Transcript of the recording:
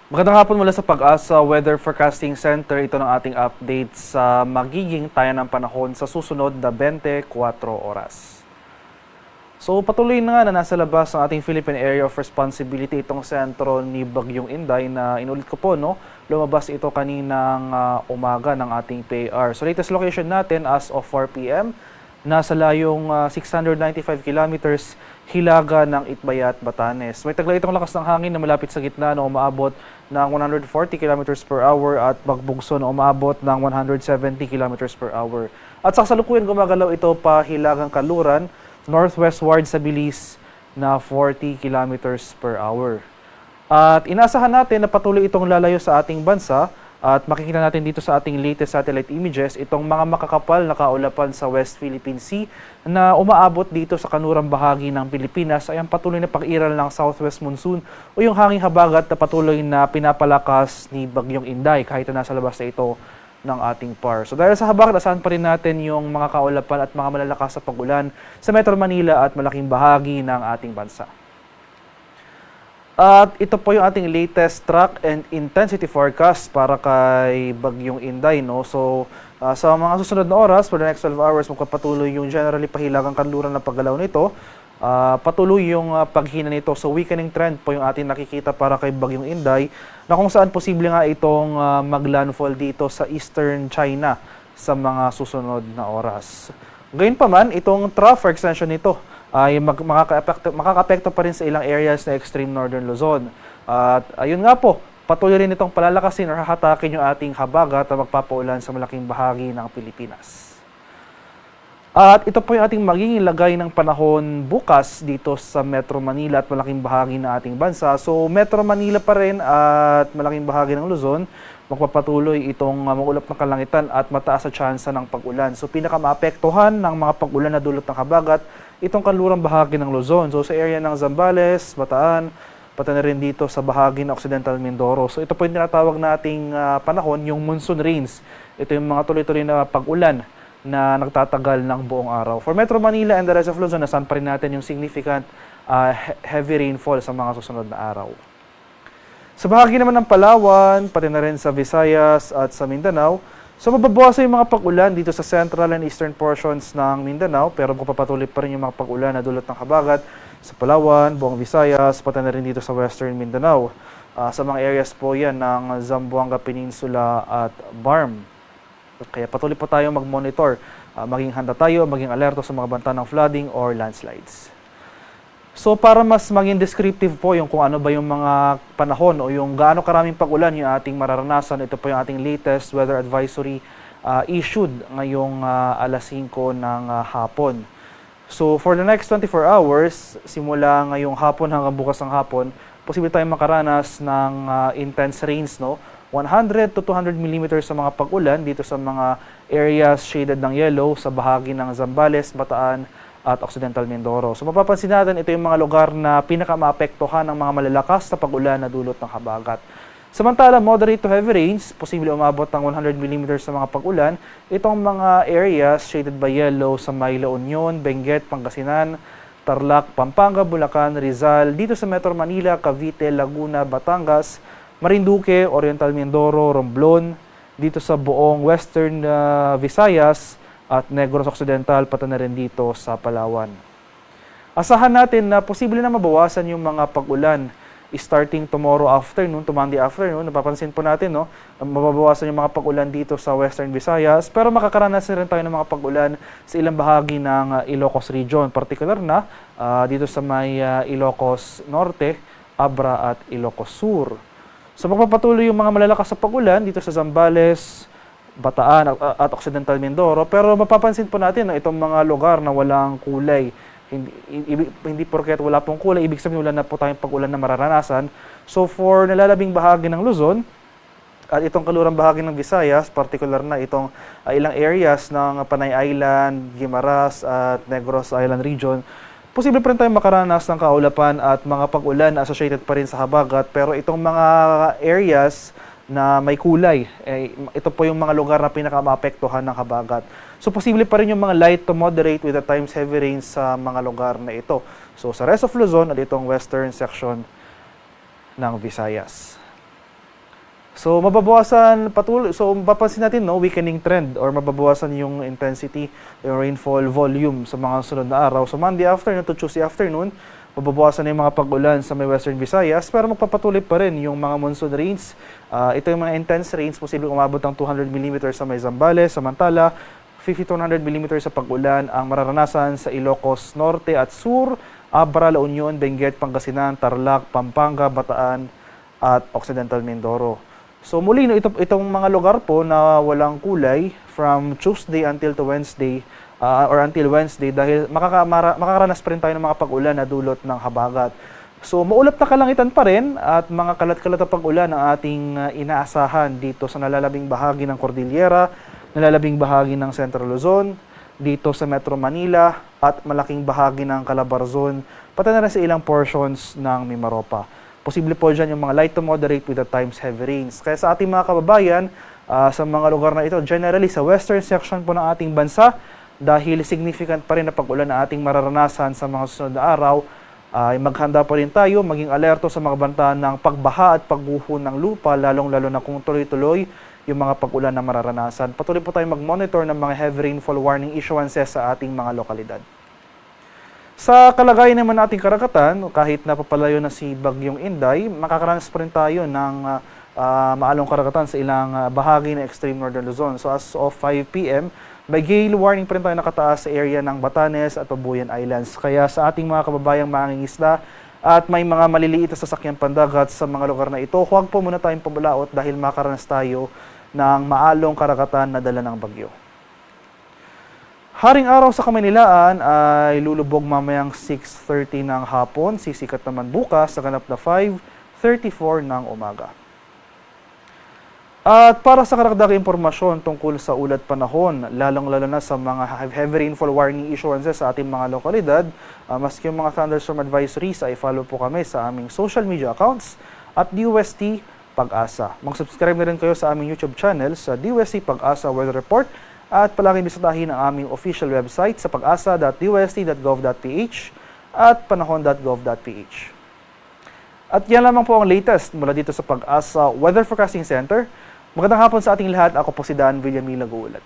Magandang hapon mula sa Pag-asa Weather Forecasting Center. Ito ng ating update sa magiging tayo ng panahon sa susunod na 24 oras. So patuloy na nga na nasa labas ng ating Philippine Area of Responsibility itong sentro ni Bagyong Inday na inulit ko po, no? Lumabas ito kaninang umaga ng ating PAR. So latest location natin as of 4 p.m. nasa layong 695 kilometers hilaga ng Itbayat, Batanes. May taglay itong lakas ng hangin na malapit sa gitna na umaabot ng 140 kilometers per hour at magbugso na umaabot ng 170 kilometers per hour. At sa kasalukuyan gumagalaw ito pa hilagang Kanluran, northwestward sa bilis na 40 kilometers per hour. At inaasahan natin na patuloy itong lalayo sa ating bansa at makikita natin dito sa ating latest satellite images itong mga makakapal na kaulapan sa West Philippine Sea na umaabot dito sa kanurang bahagi ng Pilipinas ay ang patuloy na pag-iral ng southwest monsoon o yung hanging habagat na patuloy na pinapalakas ni Bagyong Inday kahit na nasa labas na ito ng ating PAR. So dahil sa habagat, asahan pa rin natin yung mga kaulapan at mga malalakas sa pag-ulan sa Metro Manila at malaking bahagi ng ating bansa. At ito po yung ating latest track and intensity forecast para kay Bagyong Inday, no? So, sa mga susunod na oras, for the next 12 hours, magpapatuloy yung generally pahilagang kanluran na paggalaw nito. Patuloy yung paghina nito. So, weakening trend po yung ating nakikita para kay Bagyong Inday na kung saan posible nga itong maglandfall dito sa eastern China sa mga susunod na oras. Gayunpaman, itong trough extension nito ay makaka-apekto pa rin sa ilang areas na extreme northern Luzon. At ayun nga po, patuloy rin itong palalakasin or hahatakin yung ating habagat na magpapaulan sa malaking bahagi ng Pilipinas. At ito po yung ating magiging lagay ng panahon bukas dito sa Metro Manila at malaking bahagi ng ating bansa. So Metro Manila pa rin at malaking bahagi ng Luzon, magpapatuloy itong maulap na kalangitan at mataas sa tsansa ng pag-ulan. So pinakamaapektuhan ng mga pag-ulan na dulot ng habagat, itong kanlurang bahagi ng Luzon. So sa area ng Zambales, Bataan, pati na rin dito sa bahagi ng Occidental Mindoro. So ito po yung tinatawag nating panahon, yung monsoon rains. Ito yung mga tuloy-tuloy na pag-ulan na nagtatagal ng buong araw. For Metro Manila and the rest of Luzon, nasan pa rin natin yung significant heavy rainfall sa mga susunod na araw. Sa bahagi naman ng Palawan, pati na rin sa Visayas at sa Mindanao, so mababawasan yung mga pag-ulan dito sa central and eastern portions ng Mindanao, pero magpapatuloy pa rin yung mga pag-ulan na dulot ng habagat sa Palawan, buong Visayas, pati na rin dito sa western Mindanao. Sa mga areas po yan ng Zamboanga Peninsula at Barm. Kaya patuloy po tayo mag-monitor, maging handa tayo, maging alerto sa mga banta ng flooding or landslides. So para mas maging descriptive po yung kung ano ba yung mga panahon o yung gaano karaming pag-ulan yung ating mararanasan, ito po yung ating latest weather advisory issued ngayong alas 5 ng hapon. So for the next 24 hours, simula ngayong hapon hanggang bukas ng hapon, posible tayong makaranas ng intense rains, no? 100 to 200 millimeters sa mga pag-ulan dito sa mga areas shaded ng yellow sa bahagi ng Zambales, Bataan, at Occidental Mindoro. So mapapansin natin, ito yung mga lugar na pinakamaapektuhan ng mga malalakas na pag-ulan na dulot ng habagat. Samantala, moderate to heavy rains, posible umabot ng 100 mm sa mga pag-ulan. Itong mga areas shaded by yellow sa May La Union, Benguet, Pangasinan, Tarlac, Pampanga, Bulacan, Rizal, dito sa Metro Manila, Cavite, Laguna, Batangas, Marinduque, Oriental Mindoro, Romblon, dito sa buong Western Visayas, at Negros Occidental, pati na rin dito sa Palawan. Asahan natin na posible na mabawasan yung mga pag-ulan starting tomorrow afternoon, to Monday afternoon. Napapansin po natin, no, mababawasan yung mga pag-ulan dito sa Western Visayas, pero makakaranas rin tayo ng mga pag-ulan sa ilang bahagi ng Ilocos Region, particular na dito sa may Ilocos Norte, Abra at Ilocos Sur. So magpapatuloy yung mga malalakas sa pag-ulan dito sa Zambales, Bataan at Occidental Mindoro, pero mapapansin po natin na itong mga lugar na walang kulay, hindi porket wala pong kulay, ibig sabihin wala na po tayong pag-ulan na mararanasan. So for nalalabing bahagi ng Luzon at itong kalurang bahagi ng Visayas, particular na itong ilang areas ng Panay Island, Guimaras at Negros Island Region, posible pa rin tayong makaranas ng kaulapan at mga pag-ulan na associated pa rin sa habagat, pero itong mga areas na may kulay, ito po yung mga lugar na pinakamaapektuhan ng habagat. So posible pa rin yung mga light to moderate with at times heavy rains sa mga lugar na ito. So sa rest of Luzon at itong western section ng Visayas. So mababawasan mapapansin natin no, weakening trend or mababawasan yung intensity, yung rainfall volume sa mga sunod na araw. So Monday afternoon to Tuesday afternoon, mababawasan na yung mga pag-ulan sa may Western Visayas, pero magpapatuloy pa rin yung mga monsoon rains. Ito yung mga intense rains, posibleng umabot ng 200 mm sa may Zambales, samantala 50 to 100 mm sa pag-ulan ang mararanasan sa Ilocos Norte at Sur, Abra, La Union, Benguet, Pangasinan, Tarlac, Pampanga, Bataan at Occidental Mindoro. So muli, no, itong mga lugar po na walang kulay from Tuesday until to Wednesday or until Wednesday dahil makakaranas pa rin tayo ng mga pag-ulan na dulot ng habagat. So maulap na kalangitan pa rin at mga kalat-kalat na pag-ulan ang ating inaasahan dito sa nalalabing bahagi ng Cordillera, nalalabing bahagi ng Central Luzon, dito sa Metro Manila at malaking bahagi ng Calabarzon, pati na rin sa ilang portions ng Mimaropa. Posible po dyan yung mga light to moderate with at times heavy rains. Kaya sa ating mga kababayan, sa mga lugar na ito, generally sa western section po ng ating bansa, dahil significant pa rin na pag-ulan na ating mararanasan sa mga susunod na araw, ay maghanda pa rin tayo, maging alerto sa mga banta ng pagbaha at pagguho ng lupa, lalong-lalo na kung tuloy-tuloy yung mga pag-ulan na mararanasan. Patuloy po tayo mag-monitor ng mga heavy rainfall warning issuances sa ating mga lokalidad. Sa kalagayan naman nating karagatan, kahit napapalayo na si Bagyong Inday, makakaranas pa rin tayo ng maalong karagatan sa ilang bahagi ng extreme northern Luzon. So as of 5 p.m., may gale warning pa rin tayo nakataas sa area ng Batanes at Pabuyan Islands. Kaya sa ating mga kababayang mangingisda at may mga maliliit na sasakyang pandagat sa mga lugar na ito, huwag po muna tayong pabalaot dahil makakaranas tayo ng maalong karagatan na dala ng bagyo. Haring araw sa Kamaynilaan ay lulubog mamayang 6:30 ng hapon, sisikat naman bukas sa ganap na 5:34 ng umaga. At para sa karagdagang impormasyon tungkol sa ulat panahon, lalong-lalo na sa mga heavy rainfall warning issuances sa ating mga lokalidad, maski yung mga thunderstorm advisories ay follow po kami sa aming social media accounts at DUST Pag-asa. Mag-subscribe na rin kayo sa aming YouTube channel sa DUST Pag-asa Weather Report at palaging bisitahin ang aming official website sa pag-asa.dust.gov.ph at panahon.gov.ph. At yan lamang po ang latest mula dito sa Pag-asa Weather Forecasting Center. Magandang hapon sa ating lahat. Ako po si Dan Villamil nag-uulat.